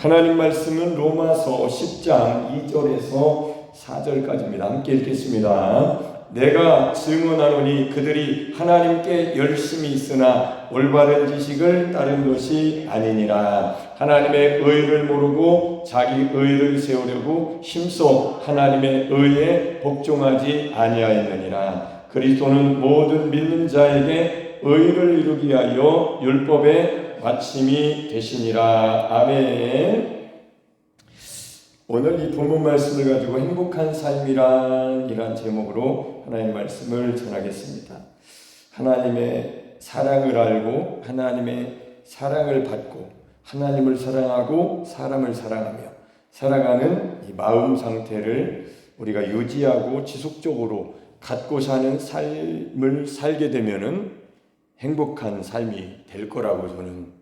하나님 말씀은 로마서 10장 2절에서 4절까지입니다. 함께 읽겠습니다. 내가 증언하노니 그들이 하나님께 열심히 있으나 올바른 지식을 따른 것이 아니니라. 하나님의 의를 모르고 자기 의를 세우려고 힘써 하나님의 의에 복종하지 아니하였느니라. 그리스도는 모든 믿는 자에게 의를 이루기 위하여 율법의 마침이 되시니라. 아멘. 오늘 이 본문 말씀을 가지고 행복한 삶이란 제목으로 하나님의 말씀을 전하겠습니다. 하나님의 사랑을 알고 하나님의 사랑을 받고 하나님을 사랑하고 사람을 사랑하며 살아가는 이 마음 상태를 우리가 유지하고 지속적으로 갖고 사는 삶을 살게 되면은 행복한 삶이 될 거라고 저는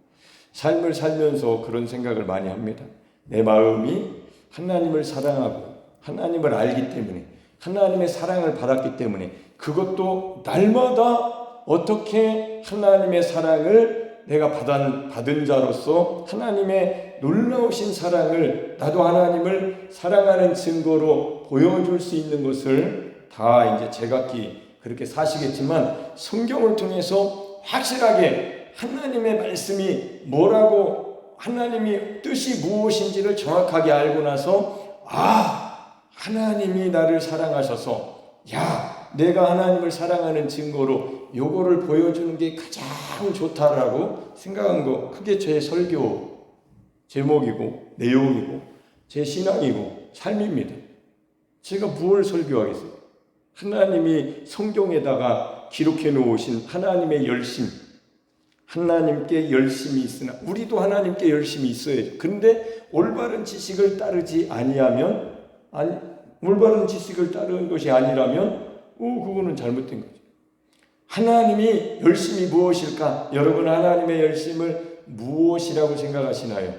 삶을 살면서 그런 생각을 많이 합니다. 내 마음이 하나님을 사랑하고 하나님을 알기 때문에 하나님의 사랑을 받았기 때문에 그것도 날마다 어떻게 하나님의 사랑을 내가 받은 자로서 하나님의 놀라우신 사랑을 나도 하나님을 사랑하는 증거로 보여줄 수 있는 것을 다 이제 제각기 그렇게 사시겠지만 성경을 통해서 확실하게 하나님의 말씀이 뭐라고 하나님의 뜻이 무엇인지를 정확하게 알고 나서 하나님이 나를 사랑하셔서 내가 하나님을 사랑하는 증거로 요거를 보여주는 게 가장 좋다라고 생각한 거 그게 제 설교 제목이고 내용이고 제 신앙이고 삶입니다. 제가 무엇을 설교하겠어요? 하나님이 성경에다가 기록해 놓으신 하나님의 열심 하나님께 열심히 있으나 우리도 하나님께 열심히 있어야죠. 근데 올바른 지식을 따르지 아니하면 올바른 지식을 따르는 것이 아니라면 그거는 잘못된 거죠. 하나님이 열심이 무엇일까? 여러분 하나님의 열심을 무엇이라고 생각하시나요?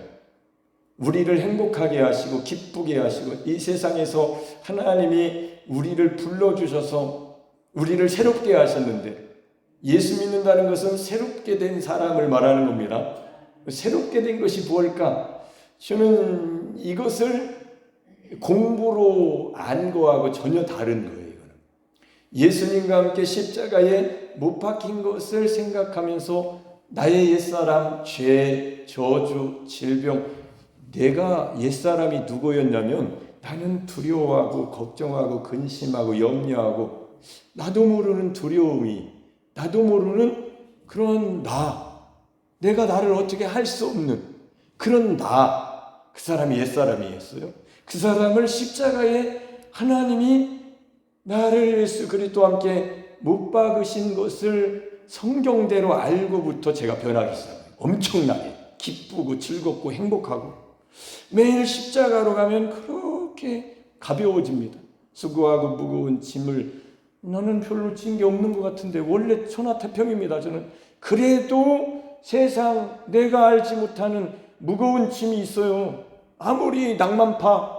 우리를 행복하게 하시고 기쁘게 하시고 이 세상에서 하나님이 우리를 불러주셔서 우리를 새롭게 하셨는데 예수 믿는다는 것은 새롭게 된 사람을 말하는 겁니다. 새롭게 된 것이 무엇일까? 저는 이것을 공부로 안 거하고 전혀 다른 거예요. 이거는. 예수님과 함께 십자가에 못 박힌 것을 생각하면서 나의 옛사람, 죄, 저주, 질병 내가 옛사람이 누구였냐면 나는 두려워하고 걱정하고 근심하고 염려하고 나도 모르는 두려움이 나도 모르는 그런 내가 나를 어떻게 할 수 없는 그런 그 사람이 옛사람이었어요. 그 사람을 십자가에 하나님이 나를 예수 그리스도와 함께 못 박으신 것을 성경대로 알고부터 제가 변하기 시작해요. 엄청나게 기쁘고 즐겁고 행복하고 매일 십자가로 가면 그렇게 가벼워집니다. 수고하고 무거운 짐을 나는 별로 진 게 없는 것 같은데 원래 천하태평입니다. 저는 그래도 세상 내가 알지 못하는 무거운 짐이 있어요. 아무리 낭만파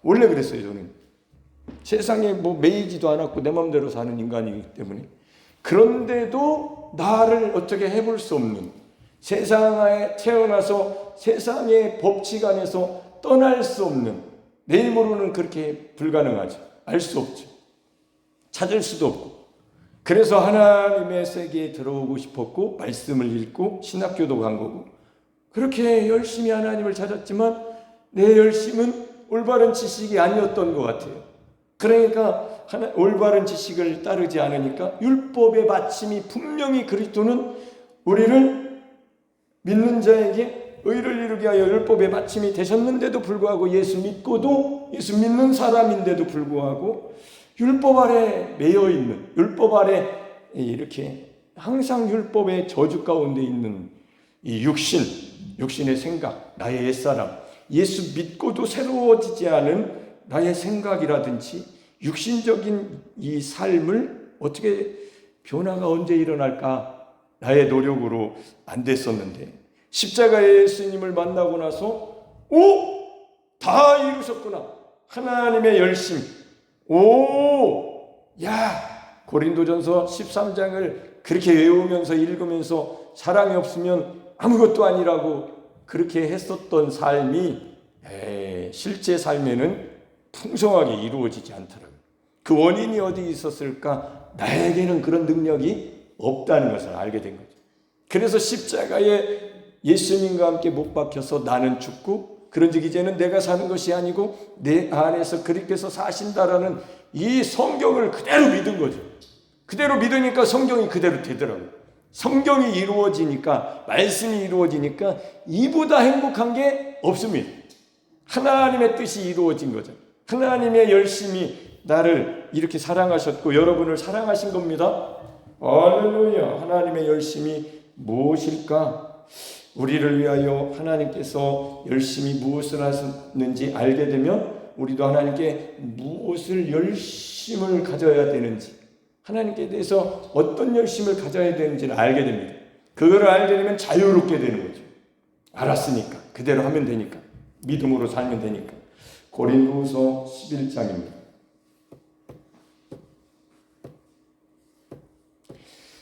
원래 그랬어요. 저는 세상에 매이지도 않았고 내 마음대로 사는 인간이기 때문에 그런데도 나를 어떻게 해볼 수 없는 세상에 태어나서 세상의 법칙 안에서 떠날 수 없는 내 힘으로는 그렇게 불가능하죠. 알 수 없죠. 찾을 수도 없고 그래서 하나님의 세계에 들어오고 싶었고 말씀을 읽고 신학교도 간 거고 그렇게 열심히 하나님을 찾았지만 내 열심은 올바른 지식이 아니었던 것 같아요. 그러니까 올바른 지식을 따르지 않으니까 율법의 마침이 분명히 그리스도는 우리를 믿는 자에게 의를 이루게 하여 율법의 마침이 되셨는데도 불구하고 예수 믿고도 예수 믿는 사람인데도 불구하고 율법 아래 매여 있는 율법 아래 이렇게 항상 율법의 저주 가운데 있는 이 육신의 생각 나의 옛사람 예수 믿고도 새로워지지 않은 나의 생각이라든지 육신적인 이 삶을 어떻게 변화가 언제 일어날까 나의 노력으로 안 됐었는데 십자가의 예수님을 만나고 나서 다 이루셨구나. 하나님의 열심. 고린도전서 13장을 그렇게 외우면서 읽으면서 사랑이 없으면 아무것도 아니라고 그렇게 했었던 삶이 실제 삶에는 풍성하게 이루어지지 않더라고요. 그 원인이 어디 있었을까? 나에게는 그런 능력이 없다는 것을 알게 된 거죠. 그래서 십자가에 예수님과 함께 못 박혀서 나는 죽고, 그런즉 이제는 내가 사는 것이 아니고 내 안에서 그리스도께서 사신다라는 이 성경을 그대로 믿은 거죠. 그대로 믿으니까 성경이 그대로 되더라고요. 성경이 이루어지니까, 말씀이 이루어지니까 이보다 행복한 게 없습니다. 하나님의 뜻이 이루어진 거죠. 하나님의 열심이 나를 이렇게 사랑하셨고 여러분을 사랑하신 겁니다. 할렐루야. 하나님의 열심이 무엇일까? 우리를 위하여 하나님께서 열심히 무엇을 하셨는지 알게 되면 우리도 하나님께 무엇을 열심을 가져야 되는지, 하나님께 대해서 어떤 열심을 가져야 되는지를 알게 됩니다. 그거를 알게 되면 자유롭게 되는 거죠. 알았으니까 그대로 하면 되니까, 믿음으로 살면 되니까. 고린도후서 11장입니다.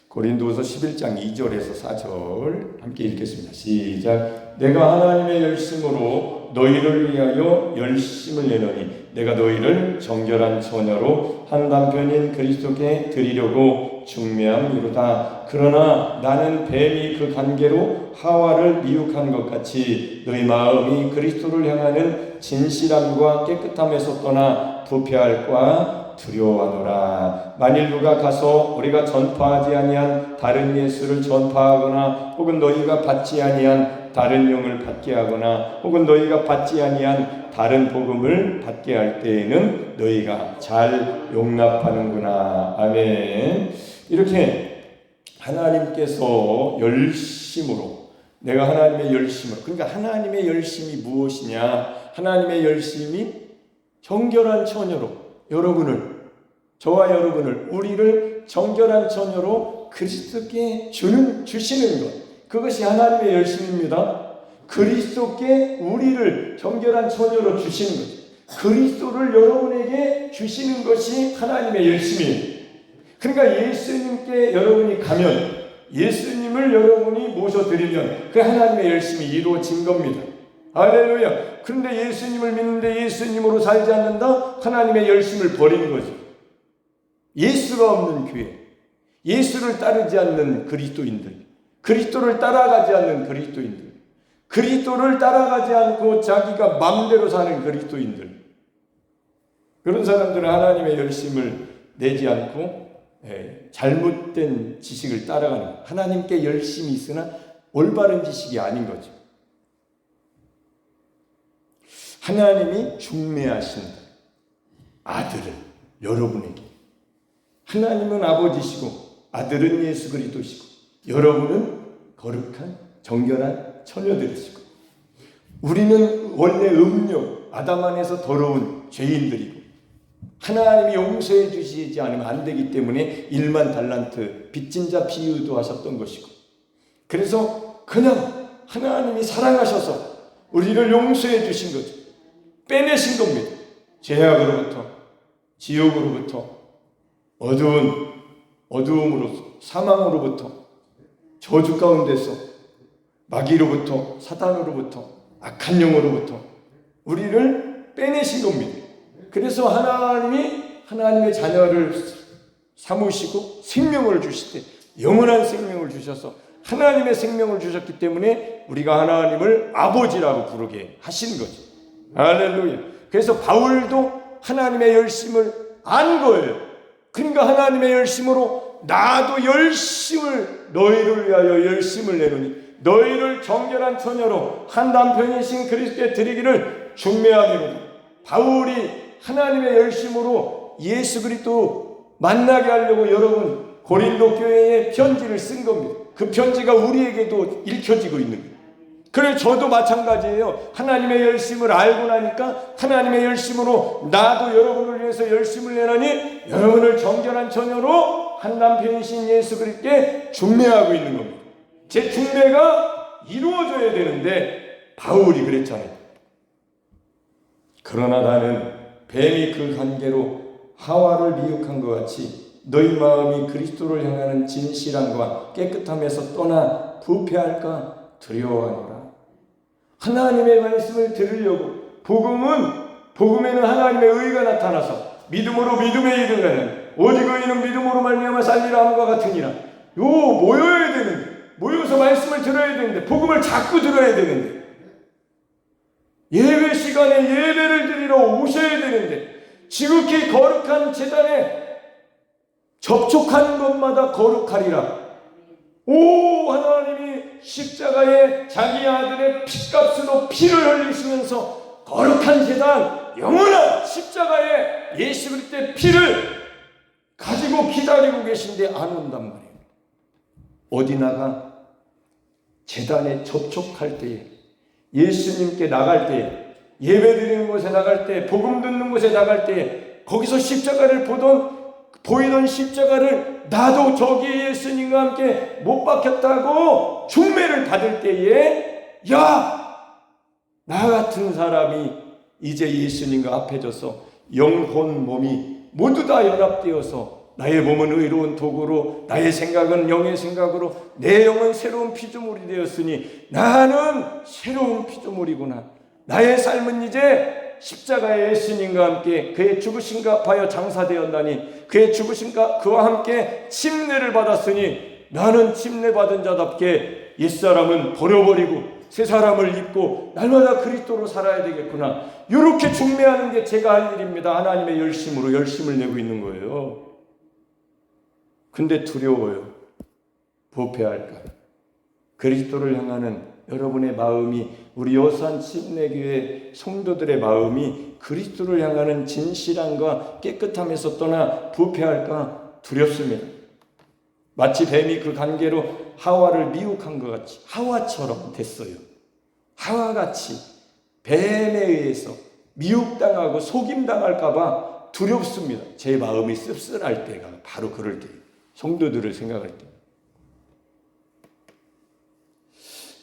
고린도후서 11장 2절에서 4절 함께 읽겠습니다. 시작. 내가 하나님의 열심으로 너희를 위하여 열심을 내노니 내가 너희를 정결한 처녀로 한 남편인 그리스도께 드리려고 중매함이로다. 그러나 나는 뱀이 그 관계로 하와를 미혹한 것 같이 너희 마음이 그리스도를 향하는 진실함과 깨끗함에서 떠나 부패할까 두려워하노라. 만일 누가 가서 우리가 전파하지 아니한 다른 예수를 전파하거나, 혹은 너희가 받지 아니한 다른 영을 받게 하거나, 혹은 너희가 받지 아니한 다른 복음을 받게 할 때에는 너희가 잘 용납하는구나. 아멘. 이렇게 하나님께서 열심으로, 내가 하나님의 열심으로, 그러니까 하나님의 열심이 무엇이냐? 하나님의 열심이 정결한 처녀로 여러분을, 저와 여러분을, 우리를 정결한 처녀로 그리스도께 주시는 것, 그것이 하나님의 열심입니다. 그리스도께 우리를 정결한 처녀로 주시는 것, 그리스도를 여러분에게 주시는 것이 하나님의 열심이에요. 그러니까 예수님께 여러분이 가면, 예수님을 여러분이 모셔드리면 그 하나님의 열심이 이루어진 겁니다. 할렐루야. 그런데 예수님을 믿는데 예수님으로 살지 않는다? 하나님의 열심을 버리는 거죠. 예수가 없는 교회, 예수를 따르지 않는 그리스도인들, 그리스도를 따라가지 않는 그리스도인들, 그리스도를 따라가지 않고 자기가 마음대로 사는 그리스도인들, 그런 사람들은 하나님의 열심을 내지 않고 잘못된 지식을 따라가는, 하나님께 열심이 있으나 올바른 지식이 아닌 거죠. 하나님이 중매하신다. 아들을 여러분에게. 하나님은 아버지시고 아들은 예수 그리스도시고 여러분은 거룩한 정결한 처녀들이시고, 우리는 원래 음욕, 아담 안에서 더러운 죄인들이고 하나님이 용서해 주시지 않으면 안 되기 때문에 1만 달란트 빚진 자 비유도 하셨던 것이고, 그래서 그냥 하나님이 사랑하셔서 우리를 용서해 주신 거죠. 빼내신 겁니다. 죄악으로부터, 지옥으로부터, 어두움으로부터, 사망으로부터, 저주 가운데서, 마귀로부터, 사단으로부터, 악한 영으로부터 우리를 빼내신 겁니다. 그래서 하나님이 하나님의 자녀를 삼으시고 생명을 주실 때 영원한 생명을 주셔서 하나님의 생명을 주셨기 때문에 우리가 하나님을 아버지라고 부르게 하시는 거죠. 할렐루야. 그래서 바울도 하나님의 열심을 안 거예요. 그러니까 하나님의 열심으로 나도 열심을, 너희를 위하여 열심을 내노니 너희를 정결한 처녀로 한 남편이신 그리스도께 드리기를 중매하노니. 바울이 하나님의 열심으로 예수 그리스도 만나게 하려고 여러분 고린도 교회에 편지를 쓴 겁니다. 그 편지가 우리에게도 읽혀지고 있는 거예요. 그래서 저도 마찬가지예요. 하나님의 열심을 알고 나니까 하나님의 열심으로 나도 여러분을 위해서 열심을 내라니 여러분을 정결한 처녀로 한 남편이신 예수 그리스도께 중매하고 있는 겁니다. 제 중매가 이루어져야 되는데 바울이 그랬잖아요. 그러나 나는 뱀이 그 관계로 하와를 미혹한 것 같이 너희 마음이 그리스도를 향하는 진실함과 깨끗함에서 떠나 부패할까 두려워하노라. 하나님의 말씀을 들으려고 복음에는 하나님의 의가 나타나서 믿음으로 믿음에 이르는 오직 의인은 믿음으로 말미암아 살리라 함과 같으니라. 모여야 되는데, 모여서 말씀을 들어야 되는데, 복음을 자꾸 들어야 되는데, 예배 시간에 예배를 드리러 오셔야 되는데, 지극히 거룩한 제단에 접촉하는 것마다 거룩하리라. 하나님이 십자가에 자기 아들의 피값으로 피를 흘리시면서 거룩한 제단, 영원한 십자가에 예수 그리스도의 피를 가지고 기다리고 계신데 안 온단 말이에요. 어디 나가? 제단에 접촉할 때에, 예수님께 나갈 때에, 예배 드리는 곳에 나갈 때, 복음 듣는 곳에 나갈 때에, 거기서 십자가를 보이던 십자가를 나도 저기 예수님과 함께 못 박혔다고 중매를 받을 때에, 나 같은 사람이 이제 예수님과 합해져서 영혼 몸이 모두 다 연합되어서 나의 몸은 의로운 도구로, 나의 생각은 영의 생각으로, 내 영은 새로운 피조물이 되었으니 나는 새로운 피조물이구나. 나의 삶은 이제 십자가의 예수님과 함께 그의 죽으심과 합하여 장사되었나니, 그의 죽으심과 그와 함께 침례를 받았으니 나는 침례받은 자답게 옛사람은 버려버리고 새 사람을 입고 날마다 그리스도로 살아야 되겠구나. 이렇게 중매하는 게 제가 할 일입니다. 하나님의 열심을 내고 있는 거예요. 근데 두려워요. 부패할까? 그리스도를 향하는 여러분의 마음이, 우리 여산 침례교회 성도들의 마음이 그리스도를 향하는 진실함과 깨끗함에서 떠나 부패할까 두렵습니다. 마치 뱀이 그 관계로 하와를 미혹한 것 같이 하와처럼 됐어요. 하와같이 뱀에 의해서 미혹당하고 속임당할까 봐 두렵습니다. 제 마음이 씁쓸할 때가 바로 그럴 때예요. 성도들을 생각할 때.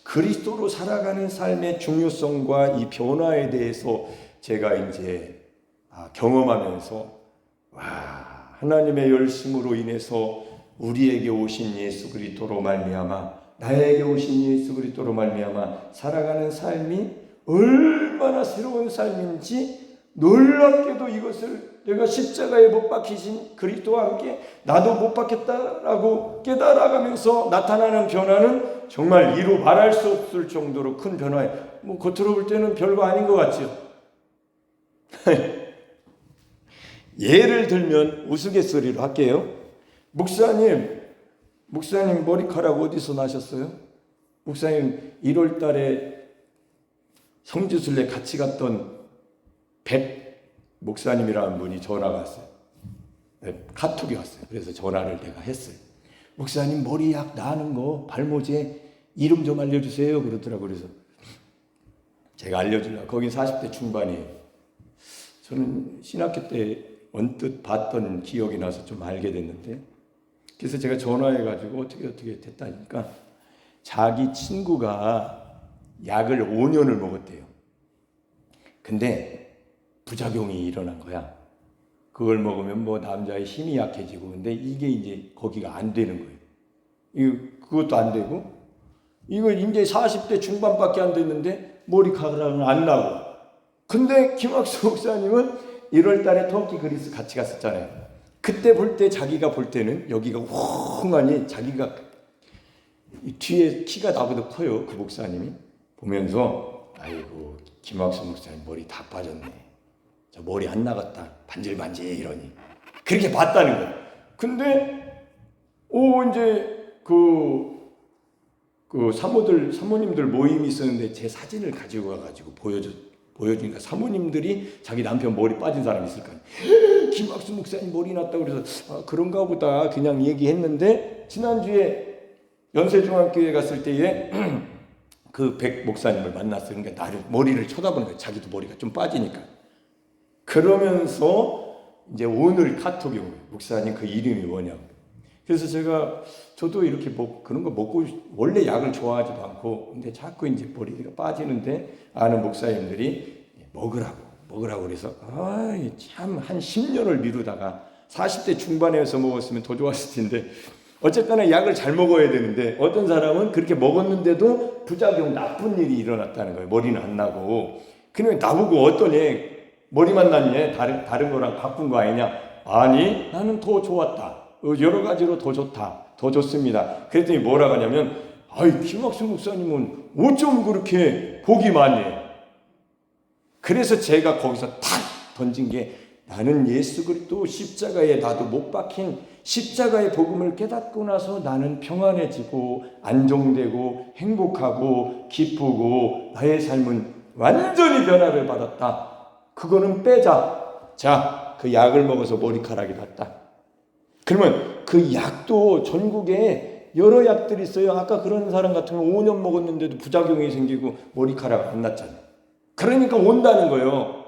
그리스도로 살아가는 삶의 중요성과 이 변화에 대해서 제가 이제 경험하면서, 하나님의 열심으로 인해서 우리에게 오신 예수 그리스도로 말미암아, 나에게 오신 예수 그리스도로 말미암아 살아가는 삶이 얼마나 새로운 삶인지, 놀랍게도 이것을 내가 십자가에 못 박히신 그리스도와 함께 나도 못 박혔다라고 깨달아가면서 나타나는 변화는 정말 이루 말할 수 없을 정도로 큰 변화예요. 겉으로 볼 때는 별거 아닌 것 같죠. 예를 들면 우스갯소리로 할게요. 목사님 머리카락 어디서 나셨어요? 목사님 1월 달에 성지순례 같이 갔던 백 목사님이라는 분이 전화가 왔어요. 카톡이 왔어요. 그래서 전화를 내가 했어요. 목사님 머리 약 나는 거 발모제 이름 좀 알려주세요 그러더라고요. 그래서 제가 알려주려고. 거긴 40대 중반이에요. 저는 신학교 때 언뜻 봤던 기억이 나서 좀 알게 됐는데, 그래서 제가 전화해가지고 어떻게 됐다니까 자기 친구가 약을 5년을 먹었대요. 근데 부작용이 일어난 거야. 그걸 먹으면 남자의 힘이 약해지고, 근데 이게 이제 거기가 안 되는 거예요. 그것도 안 되고, 이거 이제 40대 중반밖에 안 됐는데 머리카락은 안 나고. 근데 김학수 목사님은 1월 달에 터키 그리스 같이 갔었잖아요. 그때 자기가 볼 때는 여기가 웅하니, 자기가 뒤에 키가 나보다 커요. 그 목사님이 보면서, 아이고 김학수 목사님 머리 다 빠졌네. 저 머리 안 나갔다. 반질반질 이러니. 그렇게 봤다는 거예요. 근데 이제 그 사모님들 모임이 있었는데 제 사진을 가지고 가가지고 보여주니까 사모님들이 자기 남편 머리 빠진 사람이 있을 거 아니에요. 김학수 목사님 머리 났다고 그래서 그런가 보다 그냥 얘기했는데, 지난주에 연세중앙교회 갔을 때에 그 백 목사님을 만났어요. 그러니까 나를 머리를 쳐다보는 거예요. 자기도 머리가 좀 빠지니까. 그러면서 이제 오늘 카톡이 온 거예요. 목사님 그 이름이 뭐냐고. 그래서 저도 이렇게 그런 거 먹고, 원래 약을 좋아하지도 않고, 근데 자꾸 이제 머리가 빠지는데 아는 목사님들이 먹으라고 그래서 참 한 10년을 미루다가 40대 중반에서 먹었으면 더 좋았을 텐데, 어쨌거나 약을 잘 먹어야 되는데, 어떤 사람은 그렇게 먹었는데도 부작용, 나쁜 일이 일어났다는 거예요. 머리는 안 나고. 그러면 나보고 어떤 애 머리만 났냐? 다른 거랑 바꾼 거 아니냐? 아니, 나는 더 좋았다. 여러 가지로 더 좋다. 더 좋습니다. 그랬더니 뭐라고 하냐면, 아이, 김학수 목사님은 어쩜 그렇게 복이 많이 해? 그래서 제가 거기서 탁 던진 게, 나는 예수 그리스도 십자가에 나도 못 박힌 십자가의 복음을 깨닫고 나서 나는 평안해지고 안정되고 행복하고 기쁘고 나의 삶은 완전히 변화를 받았다. 그거는 빼자. 자, 그 약을 먹어서 머리카락이 났다. 그러면 그 약도 전국에 여러 약들이 있어요. 아까 그런 사람 같은 경우 5년 먹었는데도 부작용이 생기고 머리카락 안 났잖아요. 그러니까 온다는 거예요.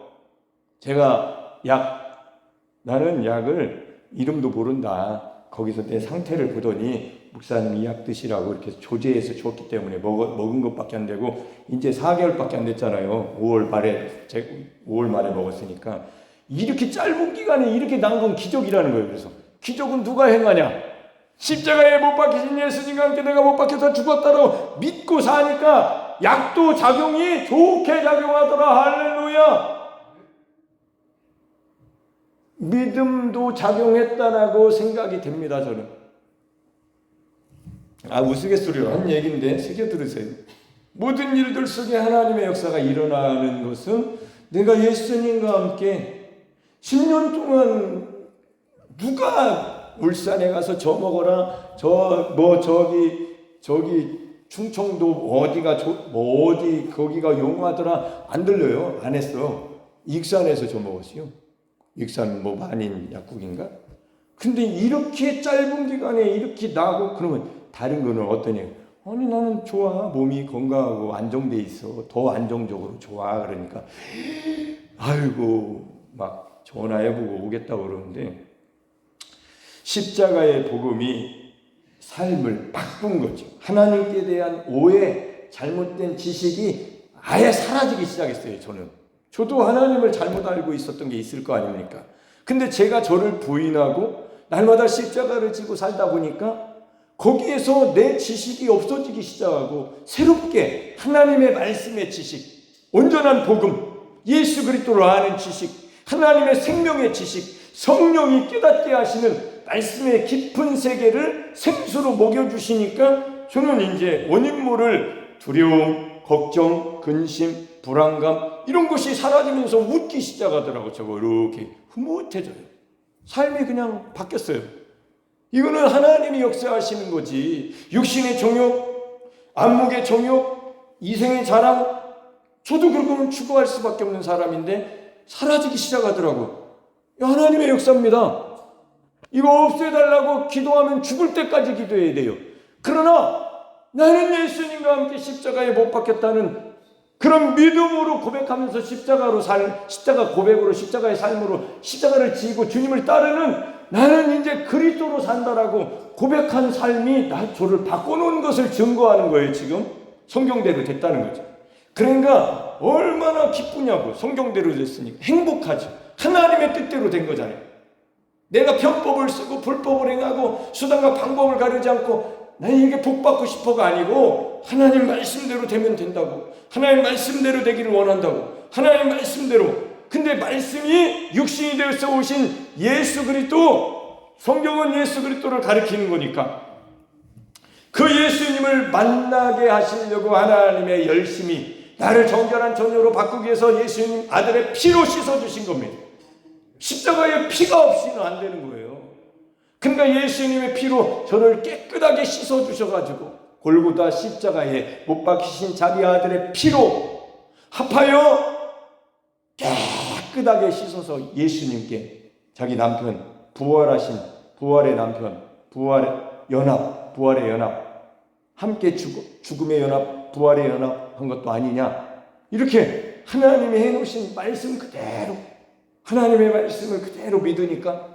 제가 나는 약을 이름도 모른다. 거기서 내 상태를 보더니 목사님 이 약 드시라고 이렇게 조제해서 줬기 때문에 먹은 것밖에 안 되고 이제 4개월밖에 안 됐잖아요. 5월 말에 먹었으니까 이렇게 짧은 기간에 이렇게 난 건 기적이라는 거예요. 그래서 기적은 누가 행하냐? 십자가에 못 박히신 예수님과 함께 내가 못 박혀서 죽었다고 믿고 사니까 약도 작용이 좋게 작용하더라. 할렐루야. 믿음도 작용했다라고 생각이 됩니다. 저는 우스갯소리로 한 얘기인데 새겨 들으세요. 모든 일들 속에 하나님의 역사가 일어나는 것은 내가 예수님과 함께 10년 동안 누가 울산에 가서 저 먹어라 저기 충청도 어디가 어디 거기가 용하더라 안 들려요. 안 했어. 익산에서 저 먹었어요. 익산 만인 약국인가? 근데 이렇게 짧은 기간에 이렇게 나고 그러면 다른 거는 어떠냐? 아니 나는 좋아. 몸이 건강하고 안정돼 있어. 더 안정적으로 좋아. 그러니까 아이고 막 전화해보고 오겠다고 그러는데 십자가의 복음이 삶을 바꾼 거죠. 하나님께 대한 오해, 잘못된 지식이 아예 사라지기 시작했어요. 저도 하나님을 잘못 알고 있었던 게 있을 거 아닙니까? 근데 제가 저를 부인하고 날마다 십자가를 지고 살다 보니까 거기에서 내 지식이 없어지기 시작하고 새롭게 하나님의 말씀의 지식, 온전한 복음, 예수 그리스도를 아는 지식, 하나님의 생명의 지식, 성령이 깨닫게 하시는 말씀의 깊은 세계를 생수로 먹여주시니까 저는 이제 원인 모를 두려움, 걱정, 근심, 불안감 이런 것이 사라지면서 웃기 시작하더라고. 저거 이렇게 흐뭇해져요. 삶이 그냥 바뀌었어요. 이거는 하나님이 역사하시는 거지. 육신의 정욕, 안목의 정욕, 이생의 자랑 저도 그러면 추구할 수밖에 없는 사람인데 사라지기 시작하더라고. 하나님의 역사입니다. 이거 없애달라고 기도하면 죽을 때까지 기도해야 돼요. 그러나 나는 예수님과 함께 십자가에 못 박혔다는 그런 믿음으로 고백하면서 십자가 고백으로 십자가의 삶으로 십자가를 지고 주님을 따르는 나는 이제 그리스도로 산다라고 고백한 삶이 저를 바꿔놓은 것을 증거하는 거예요. 지금 성경대로 됐다는 거죠. 그러니까 얼마나 기쁘냐고. 성경대로 됐으니까 행복하죠. 하나님의 뜻대로 된 거잖아요. 내가 편법을 쓰고 불법을 행하고 수단과 방법을 가리지 않고 나는 이게 복받고 싶어가 아니고 하나님 말씀대로 되면 된다고. 하나님 말씀대로 되기를 원한다고. 하나님 말씀대로. 근데 말씀이 육신이 되어서 오신 예수 그리스도, 성경은 예수 그리스도를 가리키는 거니까 그 예수님을 만나게 하시려고 하나님의 열심히 나를 정결한 전혀로 바꾸기 위해서 예수님 아들의 피로 씻어주신 겁니다. 십자가에 피가 없이는 안 되는 거예요. 그러니까 예수님의 피로 저를 깨끗하게 씻어주셔가지고 골고다 십자가에 못 박히신 자기 아들의 피로 합하여 깨끗하게 씻어서 예수님께 자기 남편, 부활의 남편, 부활의 연합 함께 죽음의 연합, 부활의 연합 한 것도 아니냐. 이렇게 하나님이 해놓으신 말씀 그대로 하나님의 말씀을 그대로 믿으니까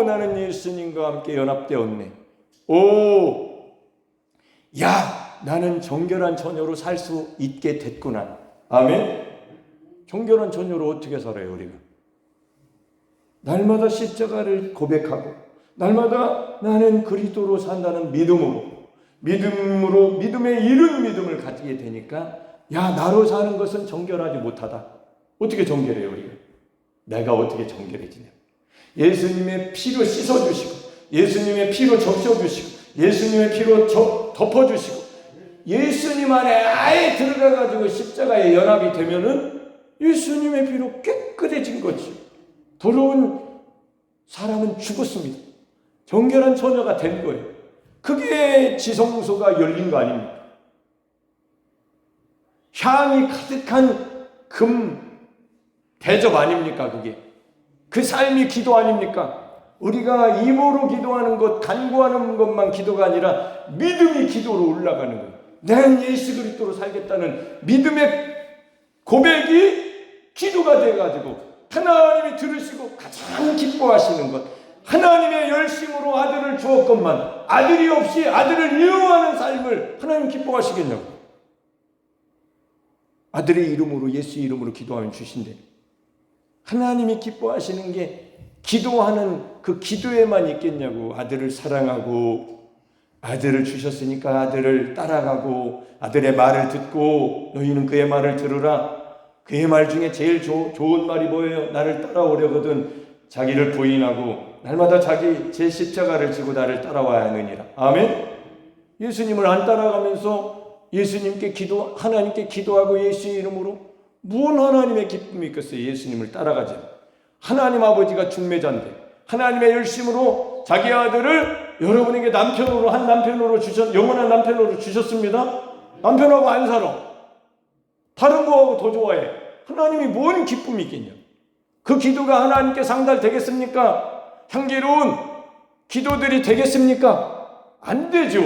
나는 예수님과 함께 연합되었네. 나는 정결한 처녀로 살 수 있게 됐구나. 아멘. 정결한 처녀로 어떻게 살아요 우리가? 날마다 십자가를 고백하고 날마다 나는 그리스도로 산다는 믿음으로 믿음으로 믿음에 이른 믿음을 가지게 되니까 야, 나로 사는 것은 정결하지 못하다. 어떻게 정결해요 우리가? 내가 어떻게 정결해지냐? 예수님의 피로 씻어주시고 예수님의 피로 적셔주시고 예수님의 피로 덮어주시고 예수님 안에 아예 들어가가지고 십자가에 연합이 되면은 예수님의 피로 깨끗해진 거지. 더러운 사람은 죽었습니다. 정결한 처녀가 된 거예요. 그게 지성소가 열린 거 아닙니까? 향이 가득한 금 대접 아닙니까? 그게 그 삶이 기도 아닙니까? 우리가 입으로 기도하는 것, 간구하는 것만 기도가 아니라 믿음이 기도로 올라가는 거예요. 나는 예수 그리스도로 살겠다는 믿음의 고백이 기도가 돼가지고 하나님이 들으시고 가장 기뻐하시는 것, 하나님의 열심으로 아들을 주었건만 아들이 없이 아들을 이용하는 삶을 하나님 기뻐하시겠냐고. 아들의 이름으로 예수 이름으로 기도하면 주신대. 하나님이 기뻐하시는 게 기도하는 그 기도에만 있겠냐고. 아들을 사랑하고 아들을 주셨으니까 아들을 따라가고 아들의 말을 듣고 너희는 그의 말을 들으라. 그의 말 중에 제일 좋은 말이 뭐예요? 나를 따라오려거든 자기를 부인하고 날마다 자기 제 십자가를 지고 나를 따라와야 하느니라. 아멘. 예수님을 안 따라가면서 예수님께 하나님께 기도하고 예수 이름으로 무슨 하나님의 기쁨이 있겠어요? 예수님을 따라가지. 하나님 아버지가 중매자인데 하나님의 열심으로 자기 아들을 여러분에게 남편으로 한 남편으로 영원한 남편으로 주셨습니다. 남편하고 안 살아. 다른 거하고 더 좋아해. 하나님이 뭔 기쁨이 있겠냐? 그 기도가 하나님께 상달되겠습니까? 향기로운 기도들이 되겠습니까? 안 되죠.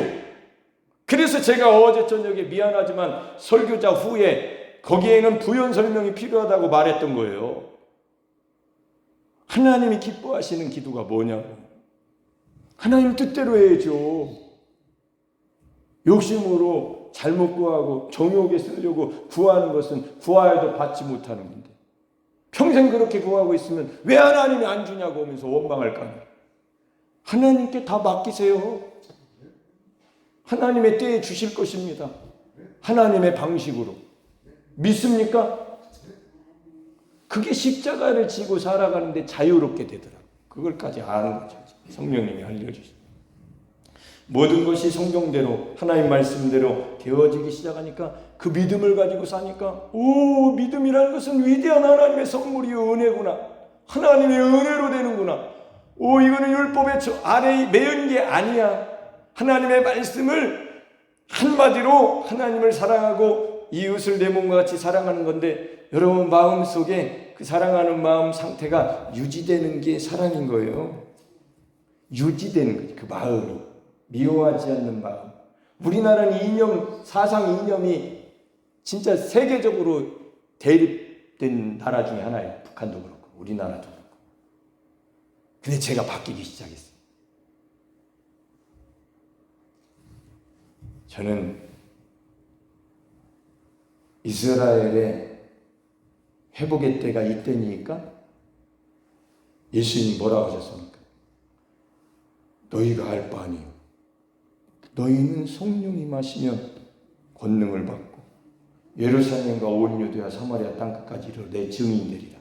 그래서 제가 어제 저녁에 미안하지만 설교자 후에 거기에는 부연 설명이 필요하다고 말했던 거예요. 하나님이 기뻐하시는 기도가 뭐냐고. 하나님 뜻대로 해야죠. 욕심으로 잘못 구하고 정욕에 쓰려고 구하는 것은 구하여도 받지 못하는 건데 평생 그렇게 구하고 있으면 왜 하나님이 안 주냐고 하면서 원망할 거 아니에요. 하나님께 다 맡기세요. 하나님의 때에 주실 것입니다. 하나님의 방식으로. 믿습니까? 그게 십자가를 지고 살아가는데 자유롭게 되더라고요. 그걸까지 아는 거죠. 성령님이 알려주시죠. 모든 것이 성경대로 하나님 말씀대로 되어지기 시작하니까 그 믿음을 가지고 사니까 오, 믿음이라는 것은 위대한 하나님의 선물이요 은혜구나. 하나님의 은혜로 되는구나. 오, 이거는 율법의 아래에 매은 게 아니야. 하나님의 말씀을 한마디로 하나님을 사랑하고 이웃을 내 몸과 같이 사랑하는 건데 여러분 마음속에 그 사랑하는 마음 상태가 유지되는 게 사랑인 거예요. 유지되는 거지. 그 마음이 미워하지 않는 마음. 우리나라는 이념, 사상 이념이 진짜 세계적으로 대립된 나라 중에 하나예요. 북한도 그렇고 우리나라도 그렇고. 근데 제가 바뀌기 시작했어요. 저는 이스라엘의 회복의 때가 이때니까 예수님이 뭐라고 하셨습니까? 너희가 알 바 아니요. 너희는 성령이 임하시면 권능을 받고 예루살렘과 온 유대와 사마리아 땅끝까지 이르러 내 증인이 되리라.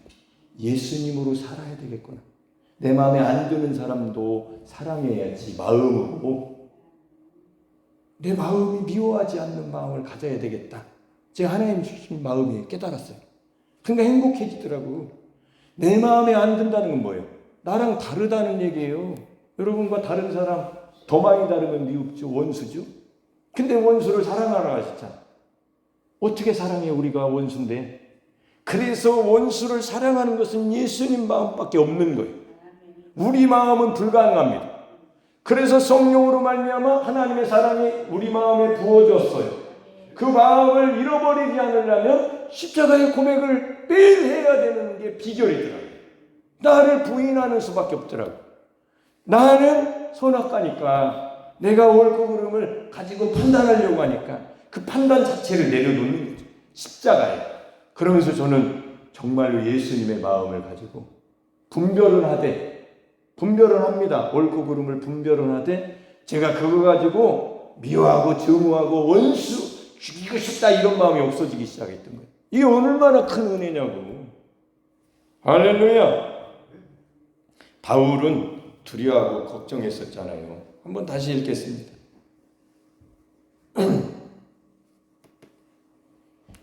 예수님으로 살아야 되겠구나. 내 마음에 안 드는 사람도 사랑해야지. 마음으로. 내 마음이 미워하지 않는 마음을 가져야 되겠다. 제가 하나님 주신 마음이 깨달았어요. 그러니까 행복해지더라고. 내 마음에 안 든다는 건 뭐예요? 나랑 다르다는 얘기예요. 여러분과 다른 사람 더 많이 다르면 미흡죠. 원수죠. 근데 원수를 사랑하라 하셨잖아. 어떻게 사랑해 우리가 원수인데. 그래서 원수를 사랑하는 것은 예수님 마음밖에 없는 거예요. 우리 마음은 불가능합니다. 그래서 성령으로 말미암아 하나님의 사랑이 우리 마음에 부어졌어요. 그 마음을 잃어버리지 않으려면 십자가의 고백을 매일 해야 되는 게 비결이더라고요. 나를 부인하는 수밖에 없더라고요. 나는 선악가니까 내가 옳고 그름을 가지고 판단하려고 하니까 그 판단 자체를 내려놓는 거죠. 십자가에. 그러면서 저는 정말로 예수님의 마음을 가지고 분별은 합니다. 옳고 그름을 분별은 하되 제가 그거 가지고 미워하고 증오하고 원수 죽이고 싶다 이런 마음이 없어지기 시작했던 거예요. 이게 얼마나 큰 은혜냐고. 할렐루야. 바울은 두려워하고 걱정했었잖아요. 한번 다시 읽겠습니다.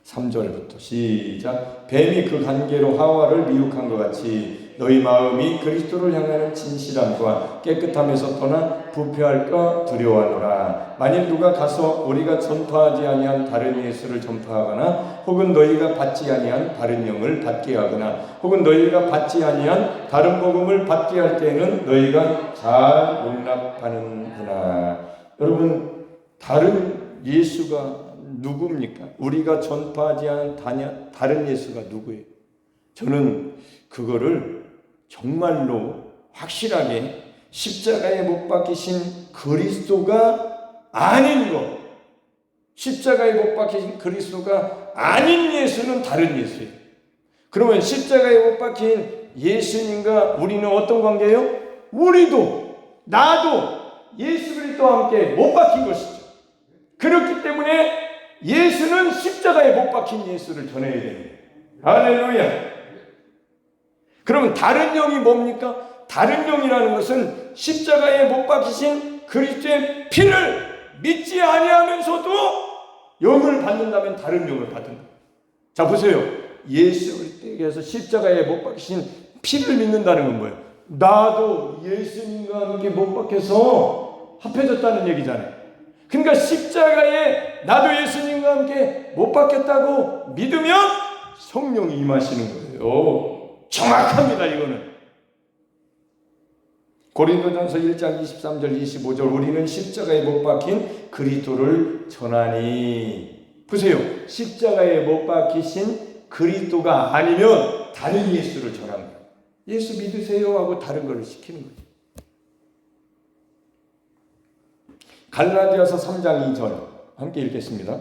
3절부터 시작. 뱀이 그 관계로 하와를 미혹한 것 같이 너희 마음이 그리스도를 향하는 진실함과 깨끗함에서 떠나 부패할까 두려워하노라. 만일 누가 가서 우리가 전파하지 아니한 다른 예수를 전파하거나 혹은 너희가 받지 아니한 다른 영을 받게 하거나 혹은 너희가 받지 아니한 다른 복음을 받게 할 때는 너희가 잘 용납하는구나. 여러분, 다른 예수가 누굽니까? 우리가 전파하지 않은 다른 예수가 누구예요? 저는 그거를 정말로 확실하게 십자가에 못 박히신 그리스도가 아닌 것, 십자가에 못 박히신 그리스도가 아닌 예수는 다른 예수예요. 그러면 십자가에 못 박힌 예수님과 우리는 어떤 관계예요? 우리도 나도 예수 그리스도와 함께 못 박힌 것이죠. 그렇기 때문에 예수는 십자가에 못 박힌 예수를 전해야 됩니다. 할렐루야. 그러면 다른 영이 뭡니까? 다른 영이라는 것은 십자가에 못 박히신 그리스도의 피를 믿지 아니하면서도 영을 받는다면 다른 영을 받는다. 자 보세요. 예수 그리스도께서 십자가에 못 박히신 피를 믿는다는 건 뭐예요? 나도 예수님과 함께 못 박혀서 합해졌다는 얘기잖아요. 그러니까 십자가에 나도 예수님과 함께 못 박혔다고 믿으면 성령이 임하시는 거예요. 정확합니다. 이거는 고린도전서 1장 23절 25절 우리는 십자가에 못 박힌 그리스도를 전하니. 보세요. 십자가에 못 박히신 그리스도가 아니면 다른 예수를 전합니다. 예수 믿으세요 하고 다른 걸 시키는 거죠. 갈라디아서 3장 2절 함께 읽겠습니다.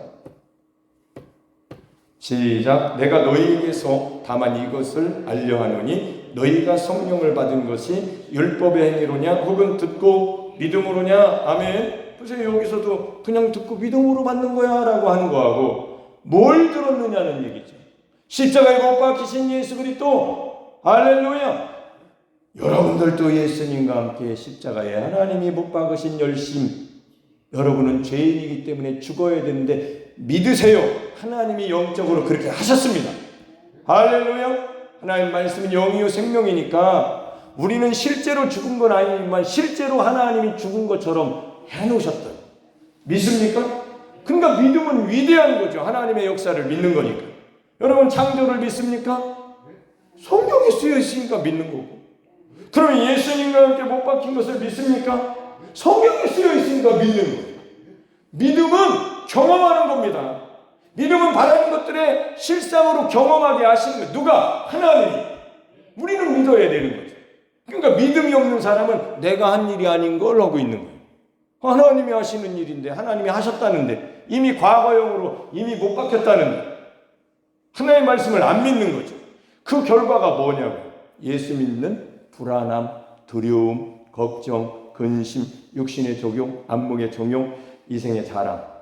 시작. 내가 너희에게서 다만 이것을 알려하노니 너희가 성령을 받은 것이 율법의 행위로냐 혹은 듣고 믿음으로냐. 아멘. 보세요. 여기서도 그냥 듣고 믿음으로 받는 거야 라고 하는 거하고 뭘 들었느냐는 얘기죠. 십자가에 못 박히신 예수 그리스도. 할렐루야. 여러분들도 예수님과 함께 십자가에 하나님이 못 박으신 열심, 여러분은 죄인이기 때문에 죽어야 되는데 믿으세요. 하나님이 영적으로 그렇게 하셨습니다. 할렐루야. 하나님 말씀은 영이요 생명이니까 우리는 실제로 죽은 건 아니지만 실제로 하나님이 죽은 것처럼 해놓으셨다. 믿습니까? 그러니까 믿음은 위대한 거죠. 하나님의 역사를 믿는 거니까. 여러분 창조를 믿습니까? 성경에 쓰여 있으니까 믿는 거고. 그러면 예수님과 함께 못 박힌 것을 믿습니까? 성경에 쓰여 있으니까 믿는 거예요. 믿음은 경험하는 겁니다. 믿음은 바라는 것들의 실상으로 경험하게 하시는 거예요. 누가? 하나님이. 우리는 믿어야 되는 거죠. 그러니까 믿음이 없는 사람은 내가 한 일이 아닌 걸 하고 있는 거예요. 하나님이 하시는 일인데, 하나님이 하셨다는데, 이미 과거형으로 이미 못 박혔다는데 하나님의 말씀을 안 믿는 거죠. 그 결과가 뭐냐고요? 예수 믿는 불안함, 두려움, 걱정, 근심, 육신의 적용, 안목의 정용, 이생의 자랑.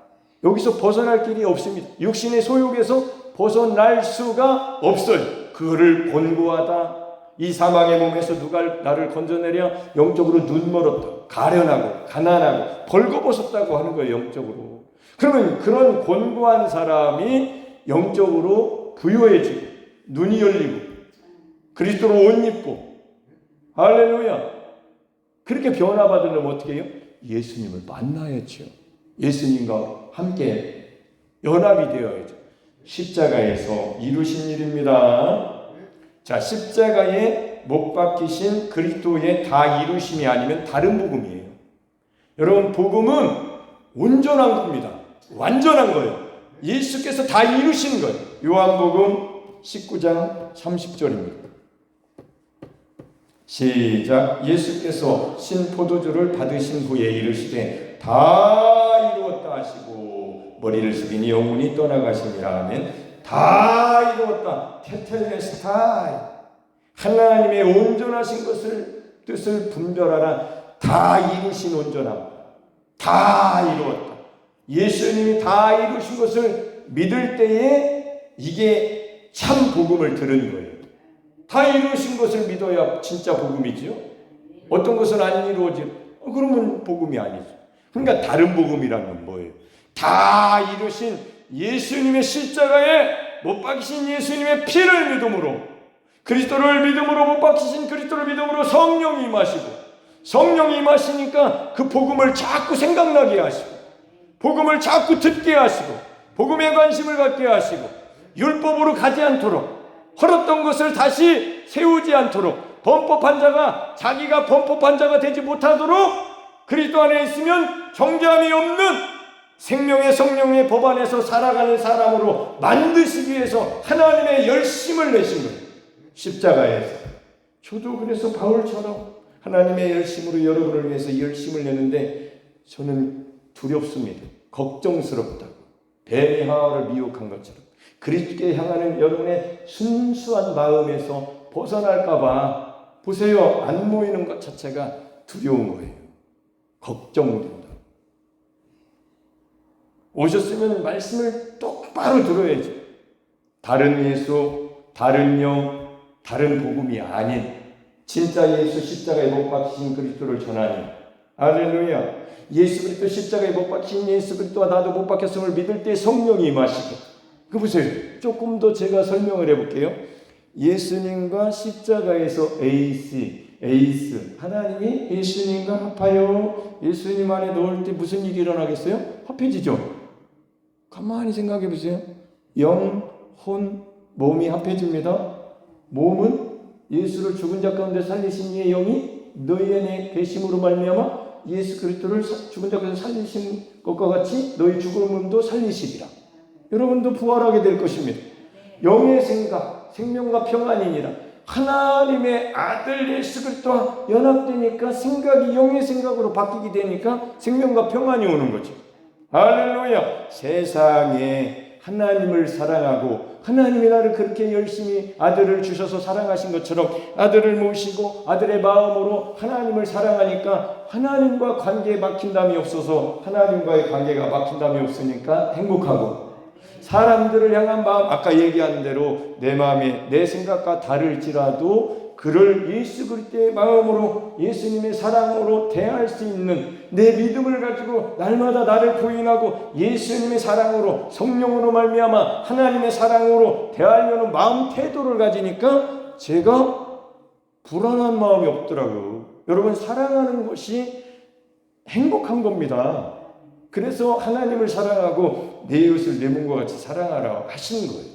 여기서 벗어날 길이 없습니다. 육신의 소욕에서 벗어날 수가 없어요. 그거를 곤고하다. 이 사망의 몸에서 누가 나를 건져내랴. 영적으로 눈멀었다. 가련하고 가난하고 벌거벗었다고 하는 거예요. 영적으로. 그러면 그런 곤고한 사람이 영적으로 부유해지고 눈이 열리고 그리스도로 옷 입고 할렐루야. 그렇게 변화받으려면 어떻게 해요? 예수님을 만나야죠. 예수님과 함께 연합이 되어야죠. 십자가에서 이루신 일입니다. 자, 십자가에 못 박히신 그리스도의 다 이루심이 아니면 다른 복음이에요. 여러분, 복음은 온전한 겁니다. 완전한 거예요. 예수께서 다 이루신 거예요. 요한복음 19장 30절입니다. 시작. 예수께서 신포도주를 받으신 후에 이르시되 다 이루었다 하시고 머리를 숙이니 영혼이 떠나가시니라. 아멘. 다 이루었다. 테텔레스타이. 하나님의 온전하신 뜻을 분별하라. 다 이루신 온전함. 다 이루었다. 예수님이 다 이루신 것을 믿을 때에 이게 참 복음을 들은 거예요. 다 이루신 것을 믿어야 진짜 복음이지요. 어떤 것은 안 이루어져. 그러면 복음이 아니죠. 그러니까 다른 복음이라는 건 뭐예요? 다 이루신 예수님의 십자가에 못 박히신 예수님의 피를 믿음으로, 그리스도를 믿음으로, 못 박히신 그리스도를 믿음으로 성령이 임하시고, 성령이 임하시니까 그 복음을 자꾸 생각나게 하시고, 복음을 자꾸 듣게 하시고, 복음에 관심을 갖게 하시고, 율법으로 가지 않도록, 헐었던 것을 다시 세우지 않도록, 범법한 자가 자기가 범법한 자가 되지 못하도록 그리스도 안에 있으면 정죄함이 없는 생명의 성령의 법 안에서 살아가는 사람으로 만드시기 위해서 하나님의 열심을 내신 거예요. 십자가에서. 저도 그래서 바울처럼 하나님의 열심으로 여러분을 위해서 열심을 내는데 저는 두렵습니다. 걱정스럽다고. 뱀이 하와를 미혹한 것처럼 그리스도께 향하는 여러분의 순수한 마음에서 벗어날까 봐 보세요. 안 모이는 것 자체가 두려운 거예요. 걱정된다. 오셨으면 말씀을 똑바로 들어야죠. 다른 예수, 다른 영, 다른 복음이 아닌 진짜 예수 십자가에 못 박히신 그리스도를 전하니, 할렐루야. 예수 그리스도 십자가에 못 박힌 예수 그리스도와 나도 못 박혔음을 믿을 때 성령이 임하시고, 그 보세요. 조금 더 제가 설명을 해볼게요. 예수님과 십자가에서 에이스 하나님이 예수님과 합하여 예수님 안에 넣을 때 무슨 일이 일어나겠어요? 합해지죠. 가만히 생각해 보세요. 영, 혼, 몸이 합해집니다. 몸은 예수를 죽은 자 가운데 살리신 이의 영이 너희 안에 계심으로 말미암아 예수 그리스도를 죽은 자 가운데 살리신 것과 같이 너희 죽음도 살리시리라. 여러분도 부활하게 될 것입니다. 영의 생각, 생명과 평안이니라. 하나님의 아들 예수 그리스도와 연합되니까 생각이 영의 생각으로 바뀌게 되니까 생명과 평안이 오는 거죠. 할렐루야. 세상에 하나님을 사랑하고 하나님이 나를 그렇게 열심히 아들을 주셔서 사랑하신 것처럼 아들을 모시고 아들의 마음으로 하나님을 사랑하니까 하나님과 관계에 막힌담이 없어서 하나님과의 관계가 막힌담이 없으니까 행복하고, 사람들을 향한 마음, 아까 얘기한 대로 내 마음에 내 생각과 다를지라도 그를 예수 그리스도의 마음으로 예수님의 사랑으로 대할 수 있는 내 믿음을 가지고 날마다 나를 부인하고 예수님의 사랑으로 성령으로 말미암아 하나님의 사랑으로 대하려는 마음 태도를 가지니까 제가 불안한 마음이 없더라고요. 여러분, 사랑하는 것이 행복한 겁니다. 그래서 하나님을 사랑하고 내 이웃을 내 몸과 같이 사랑하라고 하시는 거예요.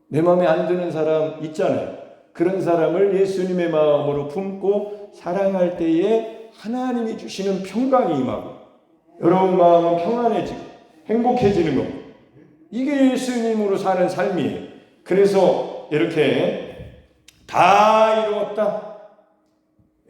내 마음에 안 드는 사람 있잖아요. 그런 사람을 예수님의 마음으로 품고 사랑할 때에 하나님이 주시는 평강이 임하고 여러분 마음은 평안해지고 행복해지는 겁니다. 이게 예수님으로 사는 삶이에요. 그래서 이렇게 다 이루었다.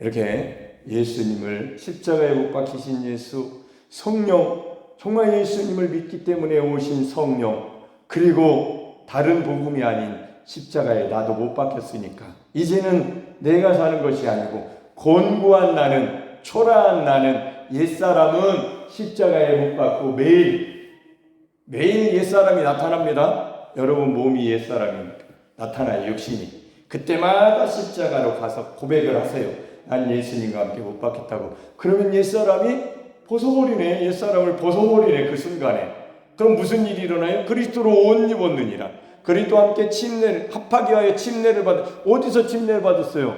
이렇게 예수님을 십자가에 못 박히신 예수, 성령, 정말 예수님을 믿기 때문에 오신 성령, 그리고 다른 복음이 아닌 십자가에 나도 못 박혔으니까 이제는 내가 사는 것이 아니고 곤고한 나는, 초라한 나는, 옛사람은 십자가에 못 박고 매일 옛사람이 나타납니다. 여러분 몸이 옛사람이니까 나타나요. 육신이. 그때마다 십자가로 가서 고백을 하세요. 난 예수님과 함께 못 박혔다고. 그러면 옛사람이 벗어버리네. 옛사람을 벗어버리네. 그 순간에. 그럼 무슨 일이 일어나요? 그리스도로 옷 입었느니라. 그리스도와 함께 침례를 합하기 위하여 침례를 어디서 침례를 받았어요?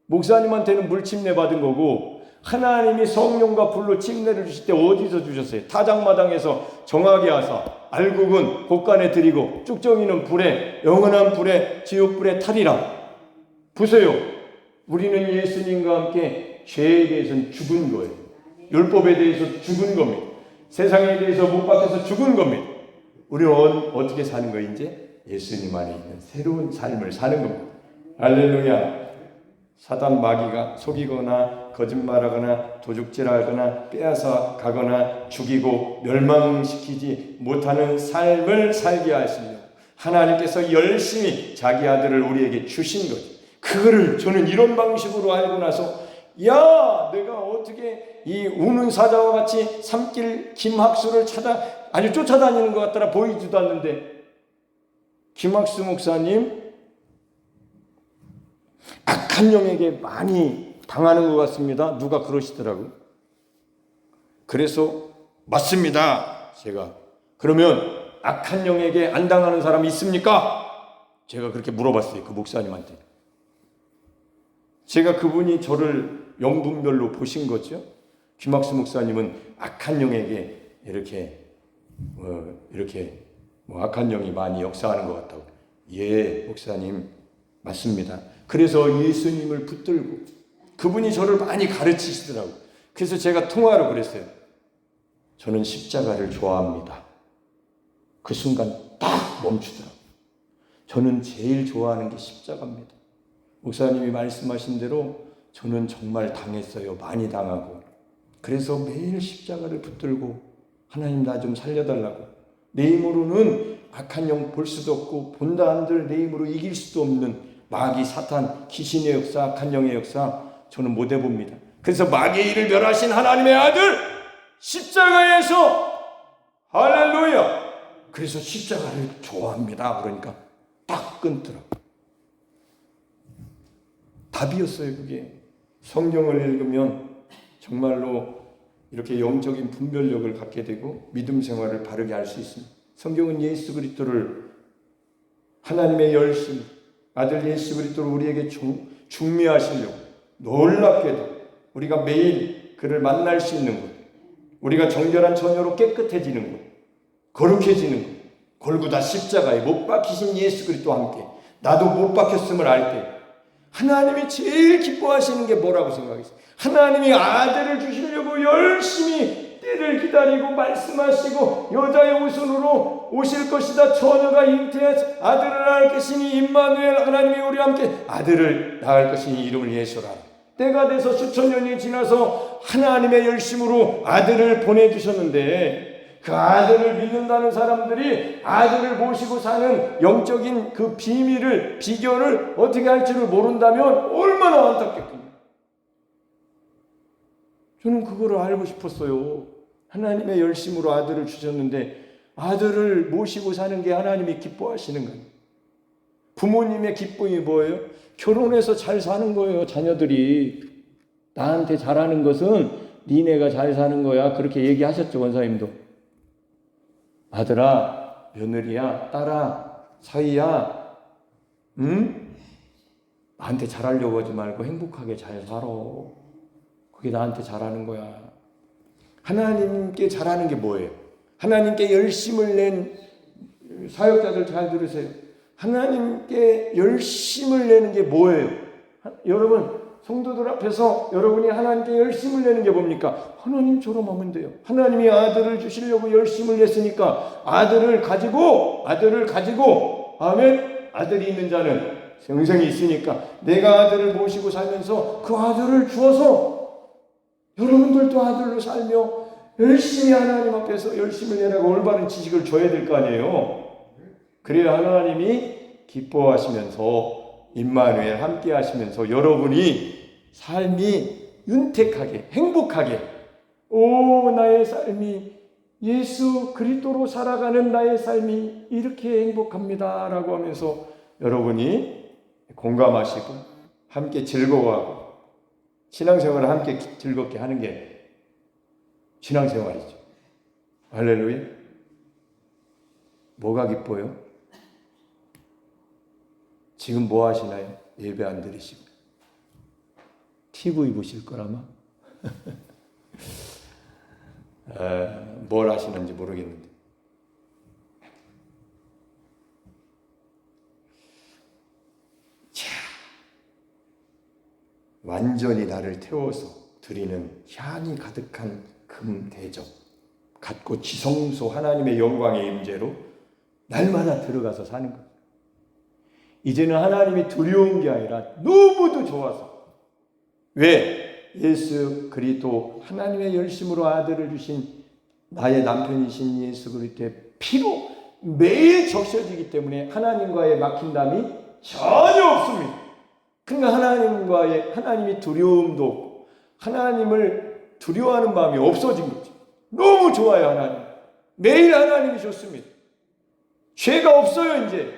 목사님한테는 물 침례 받은 거고 하나님이 성령과 불로 침례를 주실 때 어디서 주셨어요? 타작마당에서 정하게 하사 알곡은 곳간에 드리고 쭉정이는 불에, 영원한 불에, 지옥불에 타리라. 보세요. 우리는 예수님과 함께 죄에 대해서는 죽은 거예요. 율법에 대해서 죽은 겁니다. 세상에 대해서 못 박혀서 죽은 겁니다. 우리는 어떻게 사는 거예요? 이제 예수님 안에 있는 새로운 삶을 사는 겁니다. 할렐루야. 사단 마귀가 속이거나 거짓말하거나 도둑질하거나 빼앗아 가거나 죽이고 멸망시키지 못하는 삶을 살게 하시며 하나님께서 열심히 자기 아들을 우리에게 주신 거죠. 그거를 저는 이런 방식으로 알고 나서 야, 내가 어떻게 이 우는 사자와 같이 산길 김학수를 아주 쫓아다니는 것 같더라. 보이지도 않는데. 김학수 목사님 악한 영에게 많이 당하는 것 같습니다. 누가 그러시더라고요. 그래서 맞습니다. 제가 그러면 악한 영에게 안 당하는 사람이 있습니까? 제가 그렇게 물어봤어요. 그 목사님한테. 제가 그분이 저를 영분별로 보신 거죠. 김학수 목사님은 악한 영에게 이렇게 악한 영이 많이 역사하는 것 같다고. 예, 목사님 맞습니다. 그래서 예수님을 붙들고 그분이 저를 많이 가르치시더라고요. 그래서 제가 통화로 그랬어요. 저는 십자가를 좋아합니다. 그 순간 딱 멈추더라고요. 저는 제일 좋아하는 게 십자가입니다. 목사님이 말씀하신 대로 저는 정말 당했어요. 많이 당하고. 그래서 매일 십자가를 붙들고 하나님 나 좀 살려달라고. 내 힘으로는 악한 영 볼 수도 없고 본다 한들 내 힘으로 이길 수도 없는 마귀, 사탄, 귀신의 역사, 악한 영의 역사 저는 못 해봅니다. 그래서 마귀의 일을 멸하신 하나님의 아들 십자가에서 할렐루야. 그래서 십자가를 좋아합니다. 그러니까 딱 끊더라고요. 답이었어요. 그게 성경을 읽으면 정말로 이렇게 영적인 분별력을 갖게 되고 믿음 생활을 바르게 할 수 있습니다. 성경은 예수 그리스도를 하나님의 열심, 아들 예수 그리스도를 우리에게 중미하시려고 놀랍게도 우리가 매일 그를 만날 수 있는 것, 우리가 정결한 처녀로 깨끗해지는 것, 거룩해지는 것, 골고다 십자가에 못 박히신 예수 그리스도와 함께 나도 못 박혔음을 알 때 하나님이 제일 기뻐하시는 게 뭐라고 생각했어요? 하나님이 아들을 주시려고 열심히 때를 기다리고 말씀하시고 여자의 오순으로 오실 것이다. 처녀가 잉태해서 아들을 낳을 것이니 임마누엘 하나님이 우리와 함께 아들을 낳을 것이니 이름을 예수라. 때가 돼서 수천 년이 지나서 하나님의 열심으로 아들을 보내주셨는데 그 아들을 믿는다는 사람들이 아들을 모시고 사는 영적인 그 비밀을, 비결을 어떻게 할지를 모른다면 얼마나 안타깝겠군요. 저는 그거를 알고 싶었어요. 하나님의 열심으로 아들을 주셨는데 아들을 모시고 사는 게 하나님이 기뻐하시는 거예요. 부모님의 기쁨이 뭐예요? 결혼해서 잘 사는 거예요. 자녀들이 나한테 잘하는 것은 니네가 잘 사는 거야. 그렇게 얘기하셨죠, 원사님도. 아들아, 며느리야, 딸아, 사위야, 나한테 잘하려고 하지 말고 행복하게 잘 살아. 그게 나한테 잘하는 거야. 하나님께 잘하는 게 뭐예요? 하나님께 열심을 낸 사역자들 잘 들으세요. 하나님께 열심을 내는 게 뭐예요? 여러분, 성도들 앞에서 여러분이 하나님께 열심을 내는 게 뭡니까? 하나님처럼 하면 돼요. 하나님이 아들을 주시려고 열심을 냈으니까 아들을 가지고 아멘. 아들이 있는 자는 영생이 있으니까 내가 아들을 모시고 살면서 그 아들을 주어서 여러분들도 아들로 살며 열심히 하나님 앞에서 열심을 내라고 올바른 지식을 줘야 될 거 아니에요. 그래야 하나님이 기뻐하시면서 임마누엘 함께 하시면서 여러분이 삶이 윤택하게 행복하게 나의 삶이 예수 그리스도로 살아가는 나의 삶이 이렇게 행복합니다 라고 하면서 여러분이 공감하시고 함께 즐거워하고 신앙생활을 함께 즐겁게 하는 게 신앙생활이죠. 할렐루야. 뭐가 기뻐요? 지금 뭐 하시나요? 예배 안 드리시고 TV 보실 거라마 뭘 하시는지 모르겠는데 자, 완전히 나를 태워서 드리는 향이 가득한 금 대접 갖고 지성소 하나님의 영광의 임재로 날마다 들어가서 사는 것. 이제는 하나님이 두려운 게 아니라 너무도 좋아서. 왜? 예수 그리스도 하나님의 열심으로 아들을 주신 나의 남편이신 예수 그리스도의 피로 매일 적셔지기 때문에 하나님과의 막힌담이 전혀 없습니다. 그러니까 하나님이 두려움도 없고 하나님을 두려워하는 마음이 없어진 거죠. 너무 좋아요, 하나님. 매일 하나님이 좋습니다. 죄가 없어요, 이제.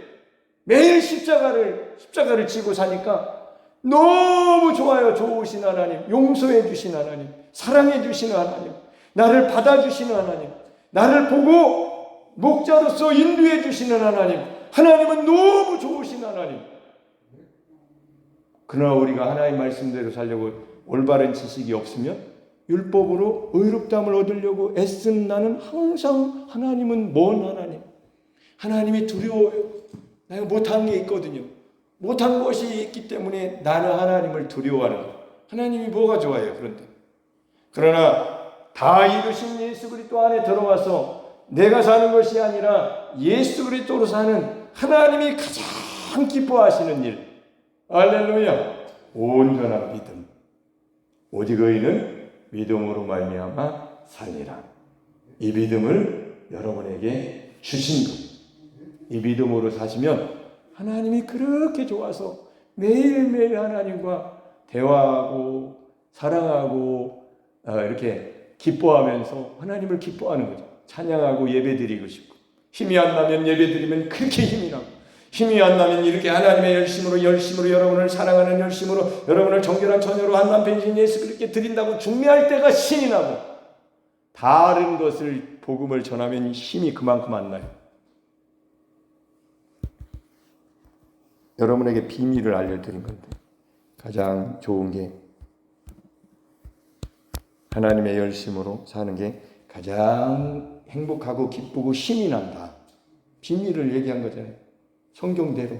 매일 십자가를 지고 사니까 너무 좋아요. 좋으신 하나님, 용서해 주신 하나님, 사랑해 주시는 하나님, 나를 받아주시는 하나님, 나를 보고 목자로서 인도해 주시는 하나님, 하나님은 너무 좋으신 하나님. 그러나 우리가 하나님 말씀대로 살려고 올바른 지식이 없으면 율법으로 의롭다함을 얻으려고 애쓰는 나는 항상 하나님은 먼 하나님, 하나님이 두려워요. 내가 못한 게 있거든요. 못한 것이 있기 때문에 나는 하나님을 두려워하는 거예요. 하나님이 뭐가 좋아요, 그런데. 그러나 다 이루신 예수 그리스도 안에 들어와서 내가 사는 것이 아니라 예수 그리스도로 사는 하나님이 가장 기뻐하시는 일, 할렐루야, 온전한 믿음. 오직 의인은 믿음으로 말미암아 살리라. 이 믿음을 여러분에게 주신 것. 이 믿음으로 사시면 하나님이 그렇게 좋아서 매일매일 하나님과 대화하고 사랑하고 이렇게 기뻐하면서 하나님을 기뻐하는 거죠. 찬양하고 예배드리고 싶고, 힘이 안 나면 예배드리면 그렇게 힘이 나고, 힘이 안 나면 이렇게 하나님의 열심으로 여러분을 사랑하는 열심으로 여러분을 정결한 처녀로 한 남편이신 예수 그렇게 드린다고 중매할 때가 신이 나고, 다른 것을 복음을 전하면 힘이 그만큼 안 나요. 여러분에게 비밀을 알려드린 건데, 가장 좋은 게 하나님의 열심으로 사는 게 가장 행복하고 기쁘고 힘이 난다. 비밀을 얘기한 거잖아요. 성경대로.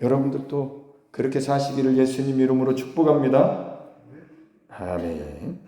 여러분들도 그렇게 사시기를 예수님 이름으로 축복합니다. 아멘.